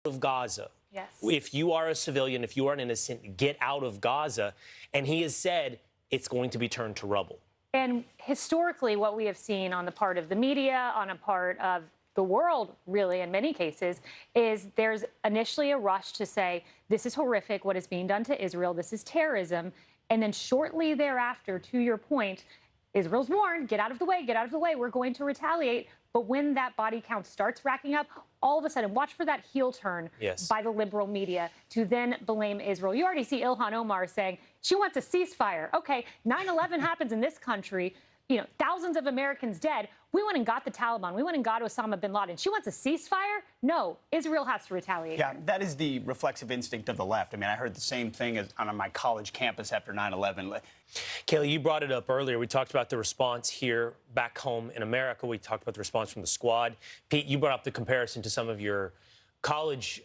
of Gaza. Yes. If you are a civilian, if you are an innocent, get out of Gaza. And he has said it's going to be turned to rubble. And historically, what we have seen on the part of the media, on a part of the world, really, in many cases, is there's initially a rush to say, this is horrific, what is being done to Israel, this is terrorism. And then shortly thereafter, to your point, Israel's warned, get out of the way, we're going to retaliate. But when that body count starts racking up, all of a sudden, watch for that heel turn by the liberal media to then blame Israel. You already see Ilhan Omar saying she wants a ceasefire. Okay, 9/11 happens in this country, thousands of Americans dead. We went and got the Taliban. We went and got Osama bin Laden. She wants a ceasefire? No, Israel has to retaliate. Yeah, that is the reflexive instinct of the left. I mean, I heard the same thing on my college campus after 9/11. Kayleigh, you brought it up earlier. We talked about the response here back home in America. We talked about the response from the squad. Pete, you brought up the comparison to some of your college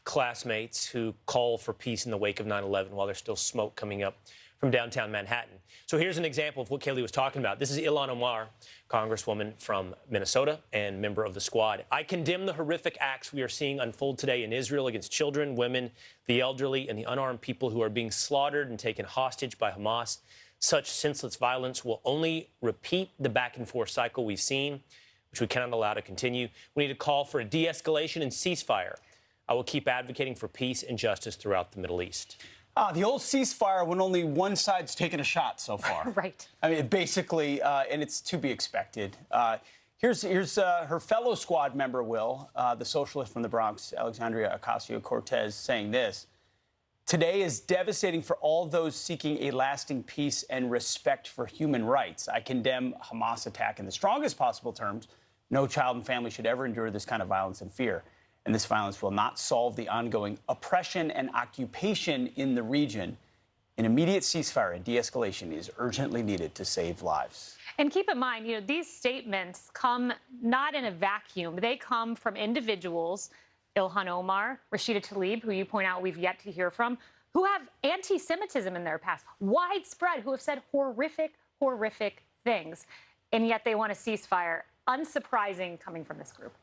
classmates who call for peace in the wake of 9/11 while there's still smoke coming up from downtown Manhattan. So here's an example of what Kayleigh was talking about. This is Ilhan Omar, Congresswoman from Minnesota and member of the squad. I condemn the horrific acts we are seeing unfold today in Israel against children, women, the elderly, and the unarmed people who are being slaughtered and taken hostage by Hamas. Such senseless violence will only repeat the back-and-forth cycle we've seen, which we cannot allow to continue. We need to call for a de-escalation and ceasefire. I will keep advocating for peace and justice throughout the Middle East. The old ceasefire when only one side's taken a shot so far. Right. I mean, basically, and it's to be expected. Here's her fellow squad member, the socialist from the Bronx, Alexandria Ocasio-Cortez, saying this. Today is devastating for all those seeking a lasting peace and respect for human rights. I condemn Hamas attack in the strongest possible terms. No child and family should ever endure this kind of violence and fear. And this violence will not solve the ongoing oppression and occupation in the region. An immediate ceasefire and de-escalation is urgently needed to save lives. And keep in mind, these statements come not in a vacuum. They come from individuals, Ilhan Omar, Rashida Tlaib, who you point out we've yet to hear from, who have anti-Semitism in their past, widespread, who have said horrific, horrific things. And yet they want a ceasefire. Unsurprising coming from this group.